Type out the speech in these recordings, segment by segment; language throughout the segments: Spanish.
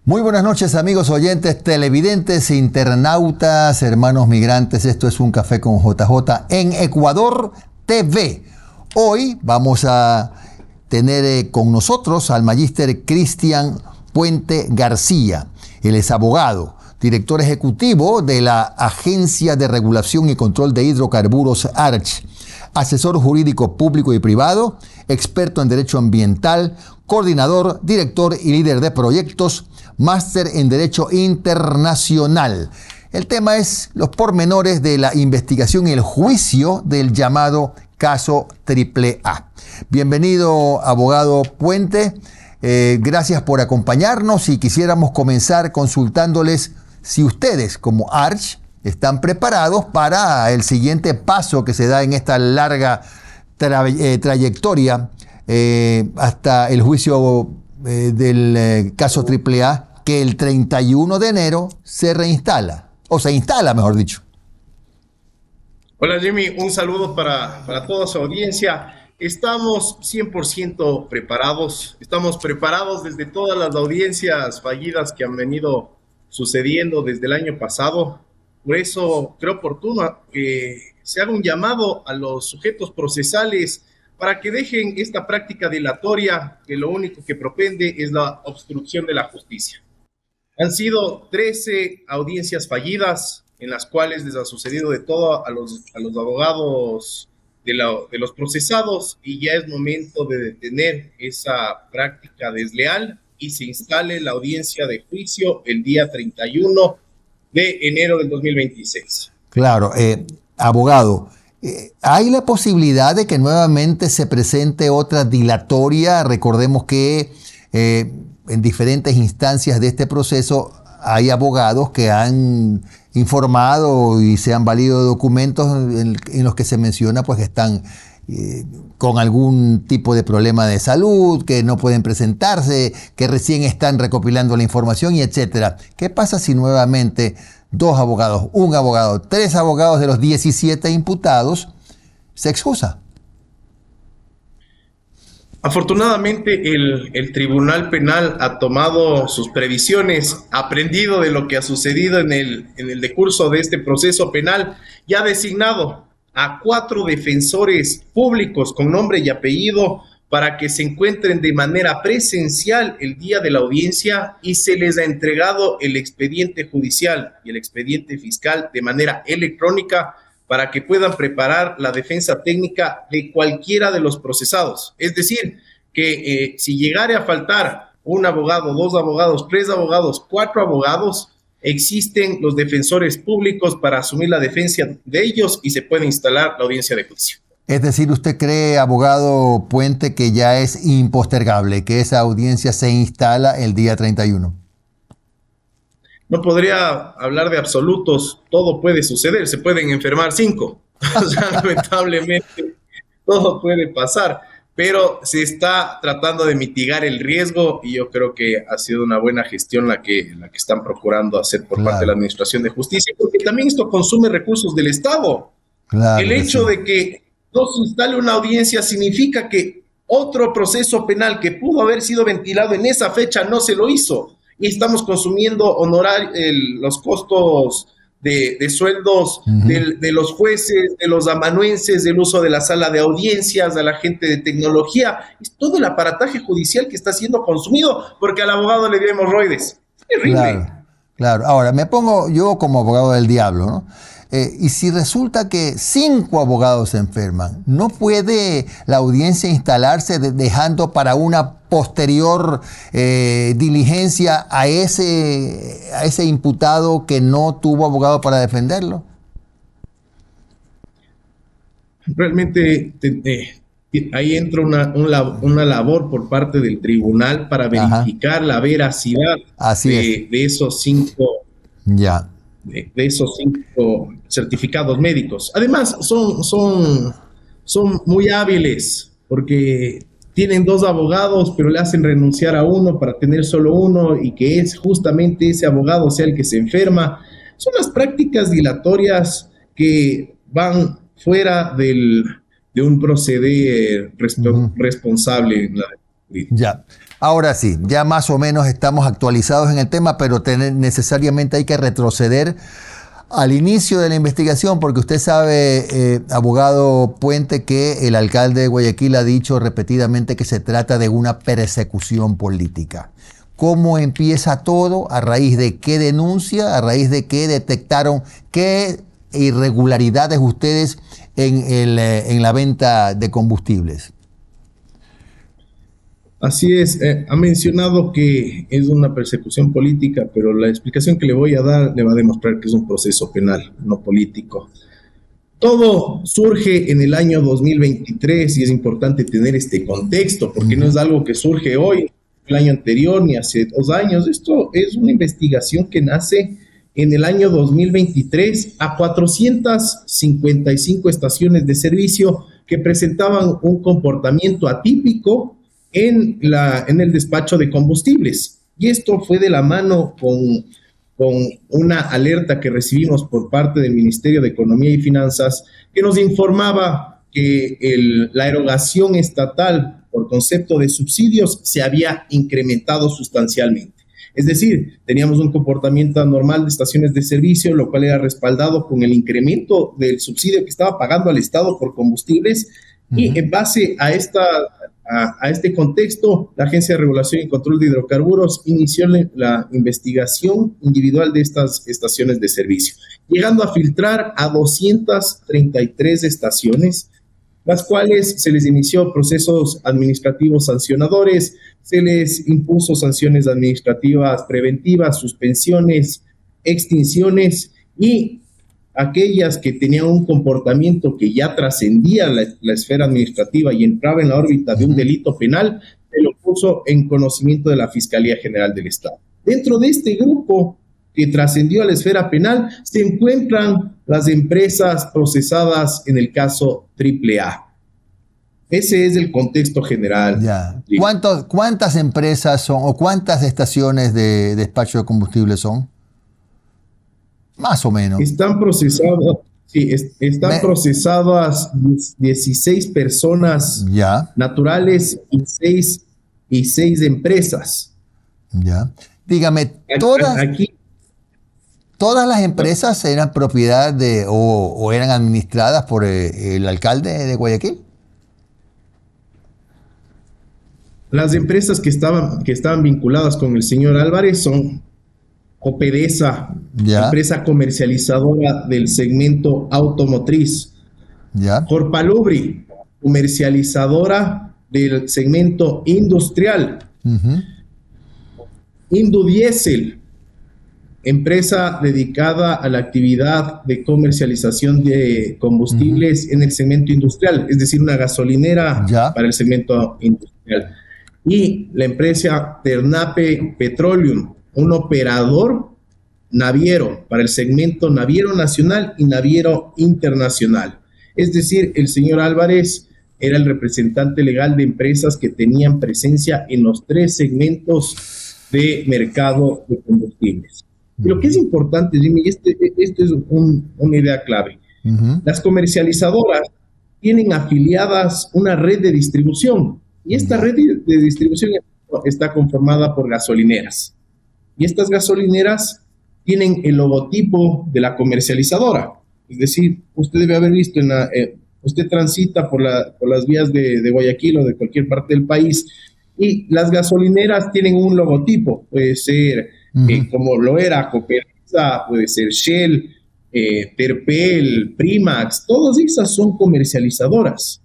Muy buenas noches, amigos oyentes, televidentes, internautas, hermanos migrantes. Esto es Un Café con JJ en Ecuador TV. Hoy vamos a tener con nosotros al magíster Cristian Puente García. Él es abogado, director ejecutivo de la Agencia de Regulación y Control de Hidrocarburos ARCH, asesor jurídico público y privado, experto en derecho ambiental, coordinador, director y líder de proyectos, máster en Derecho Internacional. El tema es los pormenores de la investigación y el juicio del llamado caso AAA. Bienvenido, abogado Puente. Gracias por acompañarnos y quisiéramos comenzar consultándoles si ustedes, como ARCH, están preparados para el siguiente paso que se da en esta larga trayectoria hasta el juicio del caso AAA, que el 31 de enero se reinstala, o se instala, mejor dicho. Hola Jimmy, un saludo para toda su audiencia. Estamos 100% preparados, estamos preparados desde todas las audiencias fallidas que han venido sucediendo desde el año pasado. Por eso creo oportuno que se haga un llamado a los sujetos procesales para que dejen esta práctica dilatoria que lo único que propende es la obstrucción de la justicia. Han sido 13 audiencias fallidas en las cuales les ha sucedido de todo a los abogados de los procesados, y ya es momento de detener esa práctica desleal y se instale la audiencia de juicio el día 31 de enero del 2026. Claro, abogado, ¿hay la posibilidad de que nuevamente se presente otra dilatoria? Recordemos que en diferentes instancias de este proceso hay abogados que han informado y se han valido documentos en los que se menciona pues que están con algún tipo de problema de salud, que no pueden presentarse, que recién están recopilando la información y etcétera. ¿Qué pasa si nuevamente dos abogados, un abogado, tres abogados de los 17 imputados se excusa? Afortunadamente el Tribunal Penal ha tomado sus previsiones, ha aprendido de lo que ha sucedido en el decurso de este proceso penal y ha designado a 4 defensores públicos con nombre y apellido para que se encuentren de manera presencial el día de la audiencia, y se les ha entregado el expediente judicial y el expediente fiscal de manera electrónica para que puedan preparar la defensa técnica de cualquiera de los procesados. Es decir, que si llegare a faltar un abogado, 2 abogados, 3 abogados, 4 abogados, existen los defensores públicos para asumir la defensa de ellos y se puede instalar la audiencia de juicio. Es decir, ¿usted cree, abogado Puente, que ya es impostergable, que esa audiencia se instala el día 31? No podría hablar de absolutos, todo puede suceder, se pueden enfermar 5, o sea, lamentablemente todo puede pasar, pero se está tratando de mitigar el riesgo y yo creo que ha sido una buena gestión la que están procurando hacer por parte de la Administración de Justicia, porque también esto consume recursos del Estado. Claro, el hecho de que no se instale una audiencia significa que otro proceso penal que pudo haber sido ventilado en esa fecha no se lo hizo. Y estamos consumiendo los costos de sueldos de los jueces, de los amanuenses, del uso de la sala de audiencias, de la gente de tecnología. Es todo el aparataje judicial que está siendo consumido porque al abogado le dio hemorroides. Es terrible. Claro, claro. Ahora, me pongo yo como abogado del diablo, ¿no? Y si resulta que 5 abogados se enferman, ¿no puede la audiencia instalarse dejando para una posterior diligencia a ese imputado que no tuvo abogado para defenderlo? Realmente ahí entra una labor por parte del tribunal para verificar la veracidad de esos 5. Ya. De esos 5 certificados médicos. Además, son muy hábiles porque tienen 2 abogados, pero le hacen renunciar a uno para tener solo uno y que es justamente ese abogado sea el que se enferma. Son las prácticas dilatorias que van fuera de un proceder responsable Ya, ahora sí, ya más o menos estamos actualizados en el tema, pero necesariamente hay que retroceder al inicio de la investigación, porque usted sabe, abogado Puente, que el alcalde de Guayaquil ha dicho repetidamente que se trata de una persecución política. ¿Cómo empieza todo? ¿A raíz de qué denuncia? ¿A raíz de qué detectaron qué irregularidades ustedes en la venta de combustibles? Así es, ha mencionado que es una persecución política, pero la explicación que le voy a dar le va a demostrar que es un proceso penal, no político. Todo surge en el año 2023 y es importante tener este contexto, porque no es algo que surge hoy, el año anterior, ni hace 2 años. Esto es una investigación que nace en el año 2023 a 455 estaciones de servicio que presentaban un comportamiento atípico en el despacho de combustibles. Y esto fue de la mano con una alerta que recibimos por parte del Ministerio de Economía y Finanzas, que nos informaba que la erogación estatal por concepto de subsidios se había incrementado sustancialmente. Es decir, teníamos un comportamiento anormal de estaciones de servicio, lo cual era respaldado con el incremento del subsidio que estaba pagando al Estado por combustibles. Y en base a este contexto, la Agencia de Regulación y Control de Hidrocarburos inició la investigación individual de estas estaciones de servicio, llegando a filtrar a 233 estaciones, las cuales se les inició procesos administrativos sancionadores, se les impuso sanciones administrativas preventivas, suspensiones, extinciones, y aquellas que tenían un comportamiento que ya trascendía la esfera administrativa y entraba en la órbita de un delito penal, se lo puso en conocimiento de la Fiscalía General del Estado. Dentro de este grupo que trascendió a la esfera penal se encuentran las empresas procesadas en el caso AAA. Ese es el contexto general. Ya. ¿Cuántas empresas son o cuántas estaciones de despacho de combustible son? Más o menos. Están procesadas 16 personas naturales y 6 empresas. Ya. Dígame, ¿todas las empresas eran propiedad o eran administradas por el alcalde de Guayaquil? Las empresas que estaban vinculadas con el señor Álvarez son Copedesa, empresa comercializadora del segmento automotriz. Corpalubri, comercializadora del segmento industrial. Indudiesel, empresa dedicada a la actividad de comercialización de combustibles en el segmento industrial, es decir, una gasolinera para el segmento industrial. Y la empresa Ternape Petroleum, un operador naviero para el segmento naviero nacional y naviero internacional. Es decir, el señor Álvarez era el representante legal de empresas que tenían presencia en los 3 segmentos de mercado de combustibles. Y lo que es importante, Jimmy, este es una idea clave. Las comercializadoras tienen afiliadas una red de distribución, y esta red de distribución está conformada por gasolineras. Y estas gasolineras tienen el logotipo de la comercializadora. Es decir, usted debe haber visto, usted transita por las vías de Guayaquil o de cualquier parte del país, y las gasolineras tienen un logotipo. Puede ser, como lo era Copesa, puede ser Shell, Terpel, Primax, todas esas son comercializadoras.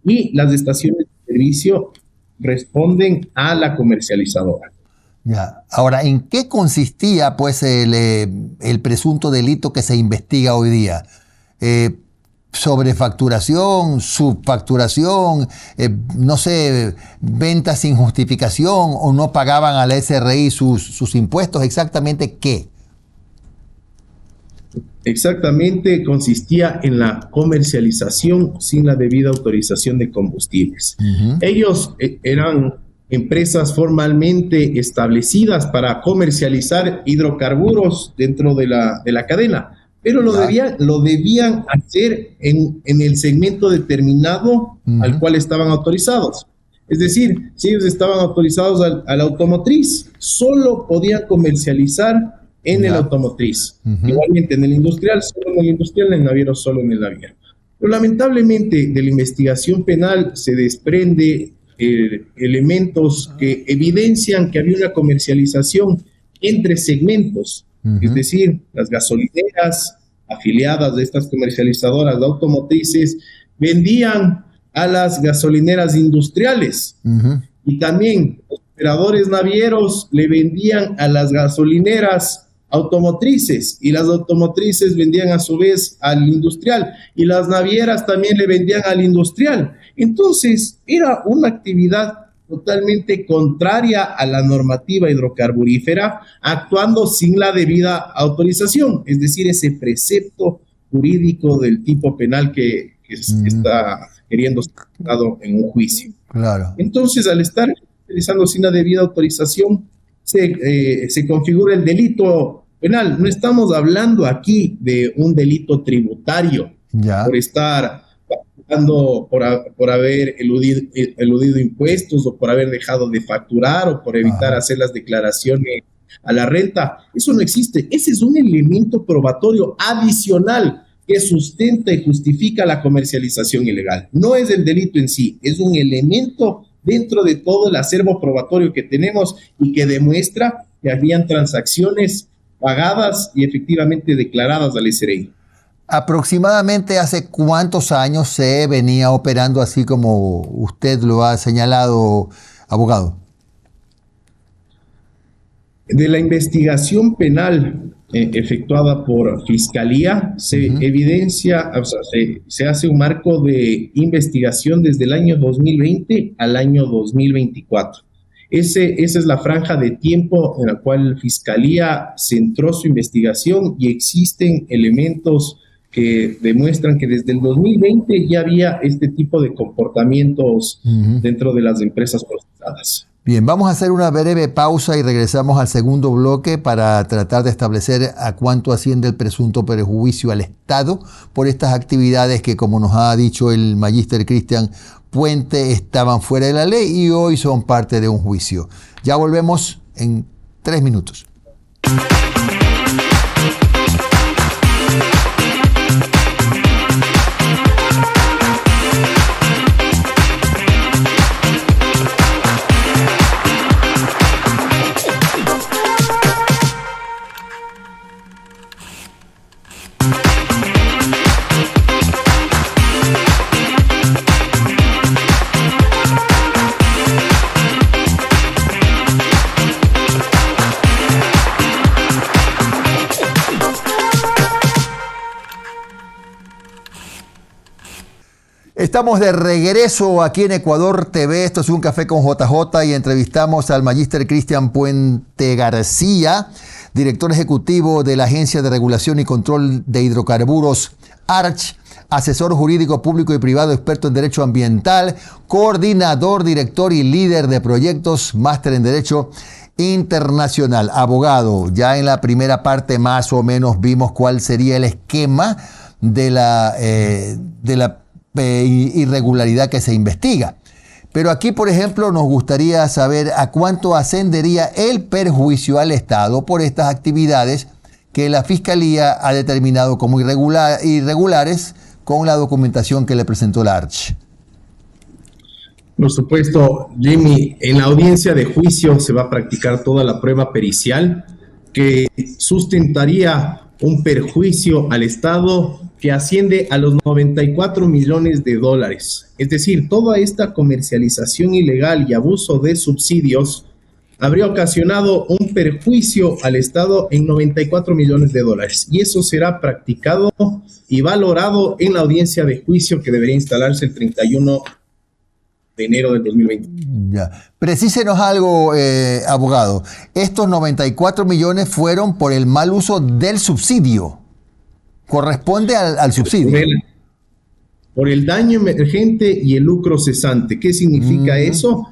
Y las estaciones de servicio responden a la comercializadora. Ya. Ahora, ¿en qué consistía pues el presunto delito que se investiga hoy día? Sobrefacturación, subfacturación, no sé, ventas sin justificación, o no pagaban al SRI sus impuestos. ¿Exactamente qué? Exactamente, consistía en la comercialización sin la debida autorización de combustibles. Ellos eran empresas formalmente establecidas para comercializar hidrocarburos dentro de la cadena, pero lo debían hacer en el segmento determinado al cual estaban autorizados. Es decir, si ellos estaban autorizados a la automotriz, solo podían comercializar en el automotriz. Igualmente en el industrial, solo en el industrial, en el naviero, solo en el naviero. Pero lamentablemente de la investigación penal se desprende elementos que evidencian que había una comercialización entre segmentos, es decir, las gasolineras afiliadas de estas comercializadoras de automotrices vendían a las gasolineras industriales y también los operadores navieros le vendían a las gasolineras automotrices y las automotrices vendían a su vez al industrial y las navieras también le vendían al industrial. Entonces era una actividad totalmente contraria a la normativa hidrocarburífera, actuando sin la debida autorización, es decir, ese precepto jurídico del tipo penal que está queriendo ser dado en un juicio. Claro. Entonces, al estar utilizando sin la debida autorización, se configura el delito penal. No estamos hablando aquí de un delito tributario por estar por haber eludido impuestos o por haber dejado de facturar o por evitar hacer las declaraciones a la renta. Eso no existe. Ese es un elemento probatorio adicional que sustenta y justifica la comercialización ilegal. No es el delito en sí, es un elemento dentro de todo el acervo probatorio que tenemos y que demuestra que habían transacciones pagadas y efectivamente declaradas al SRI. ¿Aproximadamente hace cuántos años se venía operando así como usted lo ha señalado, abogado? De la investigación penal efectuada por Fiscalía, se evidencia, o sea, se hace un marco de investigación desde el año 2020 al año 2024. Esa es la franja de tiempo en la cual Fiscalía centró su investigación y existen elementos que demuestran que desde el 2020 ya había este tipo de comportamientos dentro de las empresas procesadas. Bien, vamos a hacer una breve pausa y regresamos al segundo bloque para tratar de establecer a cuánto asciende el presunto perjuicio al Estado por estas actividades que, como nos ha dicho el magíster Cristian Puente, estaban fuera de la ley y hoy son parte de un juicio. Ya volvemos en 3 minutos. Estamos de regreso aquí en Ecuador TV. Esto es Un Café con JJ y entrevistamos al magíster Cristian Puente García, director ejecutivo de la Agencia de Regulación y Control de Hidrocarburos, ARCH, asesor jurídico público y privado, experto en Derecho Ambiental, coordinador, director y líder de proyectos, máster en Derecho Internacional. Abogado, ya en la primera parte más o menos vimos cuál sería el esquema de la irregularidad que se investiga. Pero aquí, por ejemplo, nos gustaría saber a cuánto ascendería el perjuicio al Estado por estas actividades que la Fiscalía ha determinado como irregulares con la documentación que le presentó la ARCH. Por supuesto, Jimmy, en la audiencia de juicio se va a practicar toda la prueba pericial que sustentaría un perjuicio al Estado que asciende a los 94 millones de dólares. Es decir, toda esta comercialización ilegal y abuso de subsidios habría ocasionado un perjuicio al Estado en 94 millones de dólares. Y eso será practicado y valorado en la audiencia de juicio que debería instalarse el 31 de enero del 2020. Ya. Precísenos algo, abogado. Estos 94 millones fueron por el mal uso del subsidio. Corresponde al subsidio. Por el daño emergente y el lucro cesante. ¿Qué significa eso?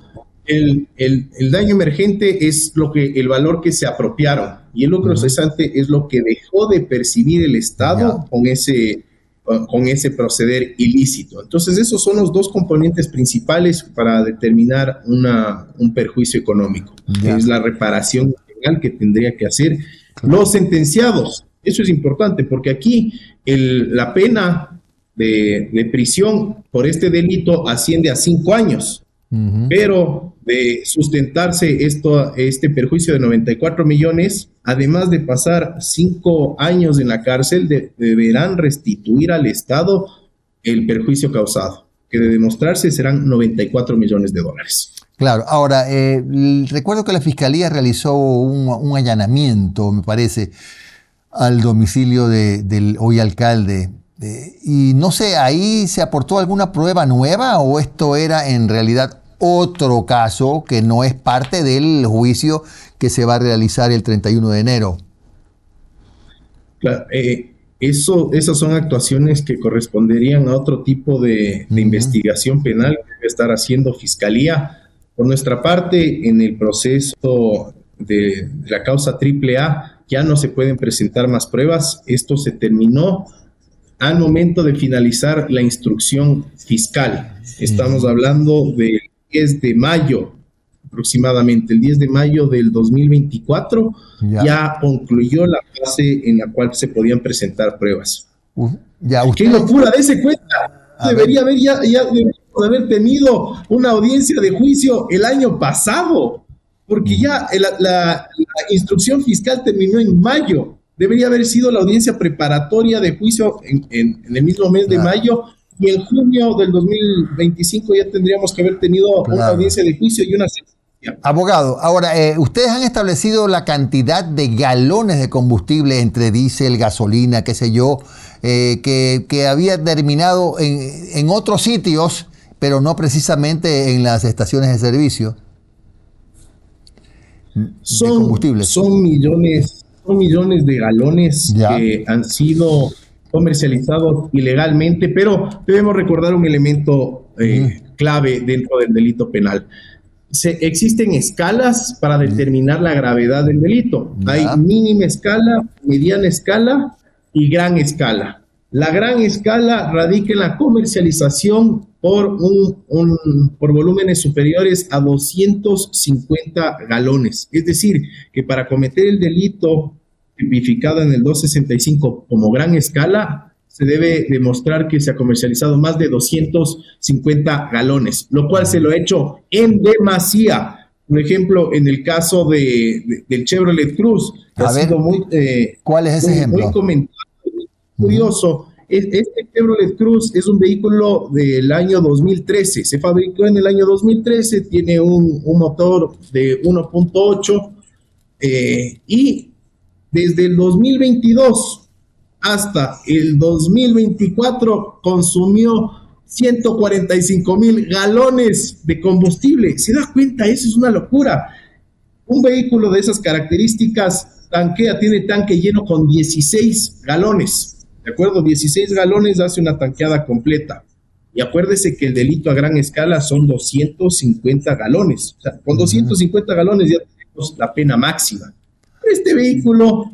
El daño emergente es el valor que se apropiaron y el lucro cesante es lo que dejó de percibir el Estado con ese con ese proceder ilícito. Entonces, esos son los dos componentes principales para determinar un perjuicio económico. Ya. Es la reparación legal que tendría que hacer los sentenciados. Eso es importante porque aquí la pena de prisión por este delito asciende a 5 años, pero de sustentarse este perjuicio de 94 millones, además de pasar 5 años en la cárcel, deberán restituir al Estado el perjuicio causado, que de demostrarse serán 94 millones de dólares. Claro, ahora, recuerdo que la Fiscalía realizó un allanamiento, me parece, al domicilio del hoy alcalde. Y no sé, ¿ahí se aportó alguna prueba nueva o esto era en realidad otro caso que no es parte del juicio que se va a realizar el 31 de enero? Claro, esas son actuaciones que corresponderían a otro tipo de investigación penal que debe estar haciendo Fiscalía. Por nuestra parte, en el proceso de la causa AAA ya no se pueden presentar más pruebas. Esto se terminó al momento de finalizar la instrucción fiscal. Estamos hablando del 10 de mayo aproximadamente. El 10 de mayo del 2024 ya concluyó la fase en la cual se podían presentar pruebas. ¡Qué locura! Dese cuenta. Debería haber tenido una audiencia de juicio el año pasado, porque ya la instrucción fiscal terminó en mayo. Debería haber sido la audiencia preparatoria de juicio en el mismo mes de mayo, y en junio del 2025 ya tendríamos que haber tenido una audiencia de juicio y una sentencia. Abogado, ahora, ustedes han establecido la cantidad de galones de combustible entre diésel, gasolina, qué sé yo, que había terminado en otros sitios, pero no precisamente en las estaciones de servicio de combustible. Son millones de galones que han sido comercializados ilegalmente, pero debemos recordar un elemento clave dentro del delito penal. Existen escalas para determinar la gravedad del delito. Hay mínima escala, mediana escala y gran escala. La gran escala radica en la comercialización por volúmenes superiores a 250 galones. Es decir, que para cometer el delito tipificado en el 265 como gran escala, se debe demostrar que se ha comercializado más de 250 galones, lo cual se lo ha hecho en demasía. Por ejemplo, en el caso del Chevrolet Cruz, que ha sido muy... ¿cuál es ese ejemplo? Muy comentado, muy curioso. Este Chevrolet Cruz es un vehículo del año 2013. Se fabricó en el año 2013, tiene un motor de 1.8 y desde el 2022 hasta el 2024 consumió 145,000 galones de combustible. ¿Se da cuenta? Eso es una locura. Un vehículo de esas características tiene tanque lleno con 16 galones. ¿De acuerdo? 16 galones hace una tanqueada completa. Y acuérdese que el delito a gran escala son 250 galones. O sea, con 250 galones ya tenemos la pena máxima. Este vehículo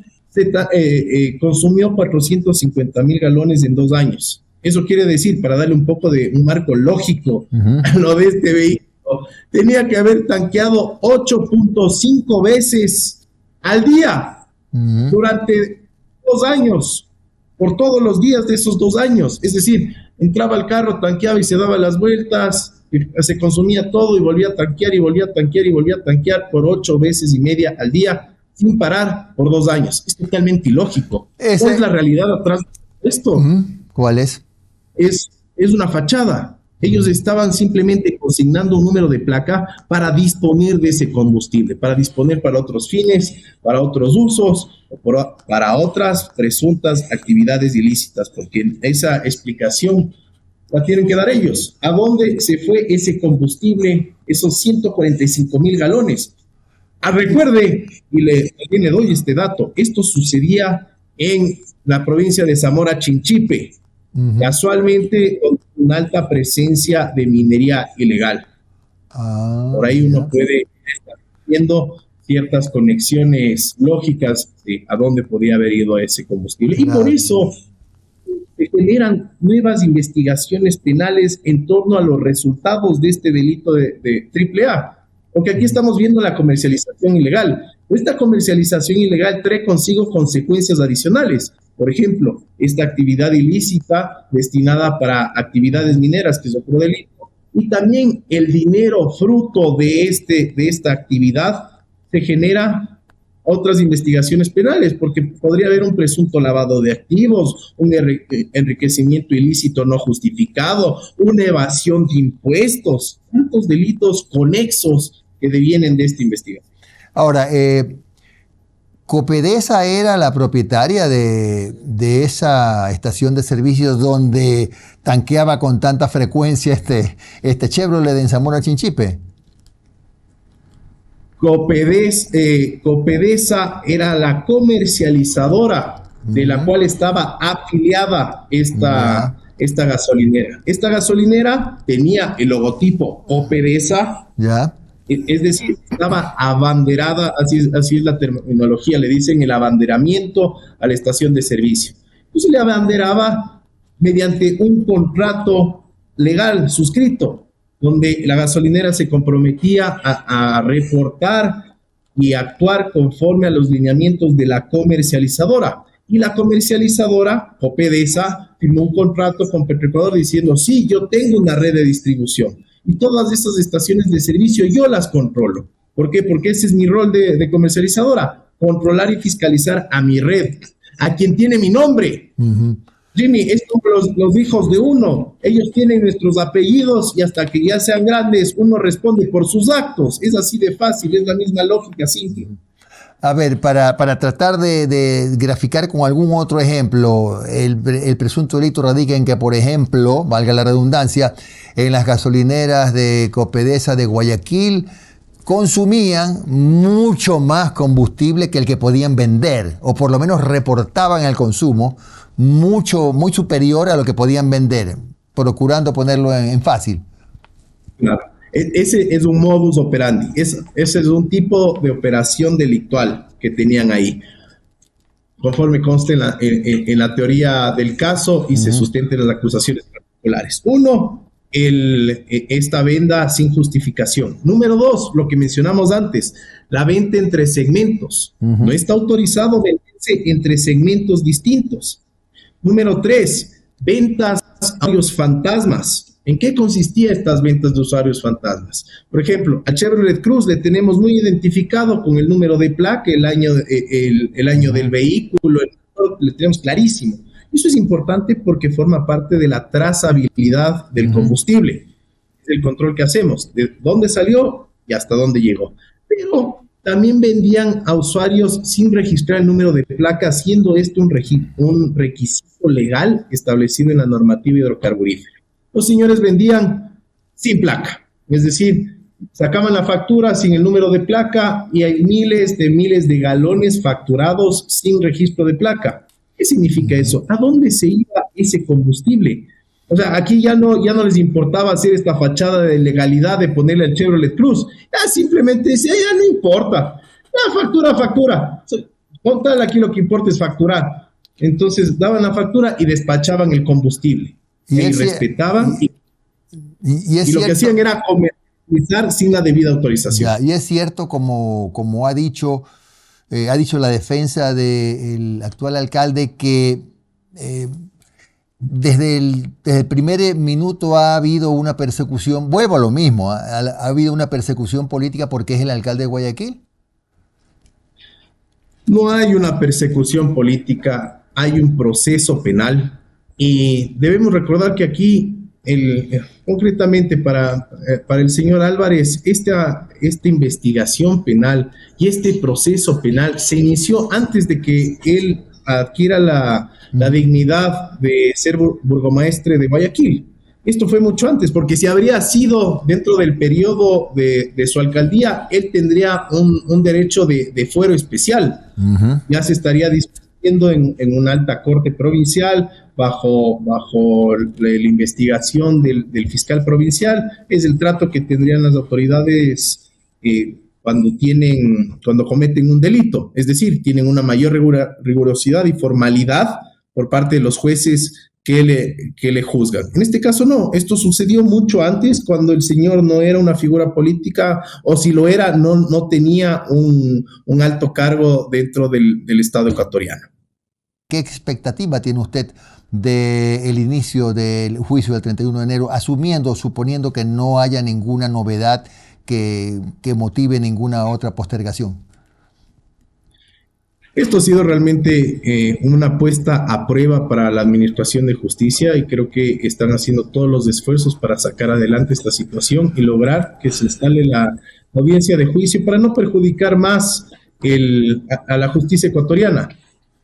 consumió 450,000 galones en 2 años. Eso quiere decir, para darle un poco de un marco lógico a lo de este vehículo, tenía que haber tanqueado 8.5 veces al día durante 2 años, por todos los días de esos 2 años. Es decir, entraba al carro, tanqueaba y se daba las vueltas, se consumía todo y volvía a tanquear y volvía a tanquear y volvía a tanquear por 8 veces y media al día, sin parar por 2 años. Es totalmente ilógico. ¿Cuál es la realidad atrás de esto? ¿Cuál es? Es una fachada. Ellos estaban simplemente consignando un número de placa para disponer de ese combustible, para disponer para otros fines, para otros usos, o para otras presuntas actividades ilícitas, porque esa explicación la tienen que dar ellos. ¿A dónde se fue ese combustible, esos 145,000 galones? Recuerde, y también le doy este dato, esto sucedía en la provincia de Zamora Chinchipe, casualmente con una alta presencia de minería ilegal. Por ahí uno puede estar viendo ciertas conexiones lógicas de a dónde podía haber ido ese combustible. Y por eso se generan nuevas investigaciones penales en torno a los resultados de este delito de AAA. Porque aquí estamos viendo la comercialización ilegal. Esta comercialización ilegal trae consigo consecuencias adicionales. Por ejemplo, esta actividad ilícita destinada para actividades mineras, que es otro delito, y también el dinero fruto de esta actividad se genera otras investigaciones penales, porque podría haber un presunto lavado de activos, un enriquecimiento ilícito no justificado, una evasión de impuestos, tantos delitos conexos que devienen de esta investigación. Ahora, Copedesa era la propietaria de esa estación de servicios donde tanqueaba con tanta frecuencia este Chevrolet en Zamora Chinchipe. Copedesa era la comercializadora de la cual estaba afiliada esta gasolinera. Esta gasolinera tenía el logotipo Copedesa, es decir, estaba abanderada, así es la terminología, le dicen el abanderamiento a la estación de servicio. Entonces le abanderaba mediante un contrato legal suscrito, donde la gasolinera se comprometía a reportar y actuar conforme a los lineamientos de la comercializadora. Y la comercializadora, Copedesa, firmó un contrato con Petroecuador diciendo, sí, yo tengo una red de distribución y todas estas estaciones de servicio yo las controlo. ¿Por qué? Porque ese es mi rol de comercializadora, controlar y fiscalizar a mi red, a quien tiene mi nombre. Jimmy, es como los hijos de uno. Ellos tienen nuestros apellidos y hasta que ya sean grandes, uno responde por sus actos. Es así de fácil, es la misma lógica simple. A ver, para tratar de graficar con algún otro ejemplo, el presunto delito radica en que, por ejemplo, valga la redundancia, en las gasolineras de Copedesa de Guayaquil consumían mucho más combustible que el que podían vender, o por lo menos reportaban el consumo muy superior a lo que podían vender, procurando ponerlo en fácil. Claro. Ese es un modus operandi, ese es un tipo de operación delictual que tenían ahí, conforme consta en la teoría del caso y se sustenten las acusaciones particulares. Uno, esta venta sin justificación. Número dos, lo que mencionamos antes, la venta entre segmentos. No está autorizado venderse entre segmentos distintos. Número tres, ventas a usuarios fantasmas. ¿En qué consistían estas ventas de usuarios fantasmas? Por ejemplo, a Chevrolet Cruz le tenemos muy identificado con el número de placa, el año del vehículo, le tenemos clarísimo. Eso es importante porque forma parte de la trazabilidad del combustible. Es el control que hacemos, de dónde salió y hasta dónde llegó. Pero también vendían a usuarios sin registrar el número de placa, siendo esto un requisito legal establecido en la normativa hidrocarburífera. Los señores vendían sin placa, es decir, sacaban la factura sin el número de placa y hay miles de galones facturados sin registro de placa. ¿Qué significa eso? ¿A dónde se iba ese combustible? O sea, aquí ya no les importaba hacer esta fachada de legalidad de ponerle al Chevrolet Cruz. Ya simplemente decía, ya no importa. Factura. Con tal aquí lo que importa es facturar. Entonces daban la factura y despachaban el combustible. Y respetaban y lo que hacían era comercializar sin la debida autorización. Y es cierto, como ha dicho la defensa del actual alcalde, que desde el primer minuto ha habido una persecución, vuelvo a lo mismo, ha habido una persecución política porque es el alcalde de Guayaquil. No hay una persecución política, hay un proceso penal. Y debemos recordar que aquí, concretamente para el señor Álvarez, esta investigación penal y este proceso penal se inició antes de que él adquiera la dignidad de ser burgomaestre de Guayaquil. Esto fue mucho antes, porque si habría sido dentro del periodo de su alcaldía, él tendría un derecho de fuero especial. Ya se estaría discutiendo en una alta corte provincial, bajo la investigación del fiscal provincial. Es el trato que tendrían las autoridades cuando cometen un delito. Es decir, tienen una mayor rigurosidad y formalidad por parte de los jueces que le juzgan. En este caso no, esto sucedió mucho antes, cuando el señor no era una figura política, o si lo era, no tenía un alto cargo dentro del Estado ecuatoriano. ¿Qué expectativa tiene usted del inicio del juicio del 31 de enero, suponiendo que no haya ninguna novedad que motive ninguna otra postergación? Esto ha sido realmente una apuesta a prueba para la Administración de Justicia, y creo que están haciendo todos los esfuerzos para sacar adelante esta situación y lograr que se instale la audiencia de juicio para no perjudicar más a la justicia ecuatoriana.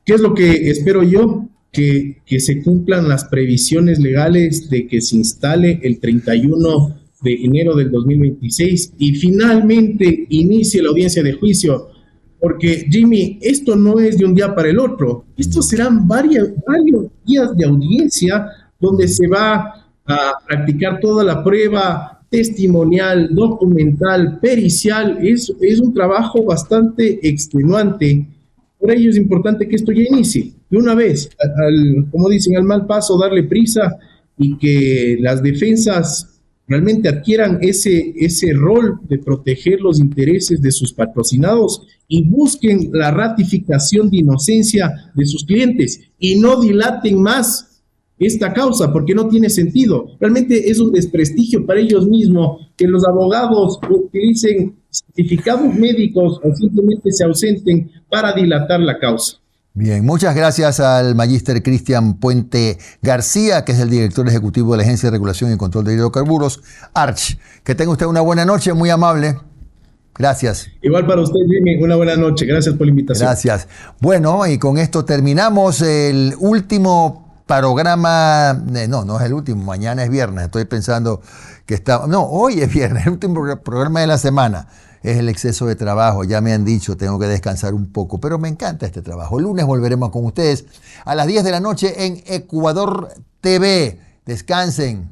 ¿Qué es lo que espero yo? Que se cumplan las previsiones legales de que se instale el 31 de enero del 2026 y finalmente inicie la audiencia de juicio. Porque, Jimmy, esto no es de un día para el otro. Estos serán varios días de audiencia donde se va a practicar toda la prueba testimonial, documental, pericial. Es un trabajo bastante extenuante. Por ello es importante que esto ya inicie. De una vez, como dicen, al mal paso darle prisa, y que las defensas realmente adquieran ese rol de proteger los intereses de sus patrocinados y busquen la ratificación de inocencia de sus clientes y no dilaten más esta causa, porque no tiene sentido. Realmente es un desprestigio para ellos mismos que los abogados utilicen certificados médicos o simplemente se ausenten para dilatar la causa. Bien, muchas gracias al magíster Cristian Puente García, que es el director ejecutivo de la Agencia de Regulación y Control de Hidrocarburos, ARCH. Que tenga usted una buena noche, muy amable. Gracias. Igual para usted, Jimmy, una buena noche. Gracias por la invitación. Gracias. Bueno, y con esto terminamos el último programa. No es el último, mañana es viernes. Estoy pensando que hoy es viernes, el último programa de la semana. Es el exceso de trabajo, ya me han dicho, tengo que descansar un poco, pero me encanta este trabajo. El lunes volveremos con ustedes a las 10 de la noche en Ecuador TV. Descansen.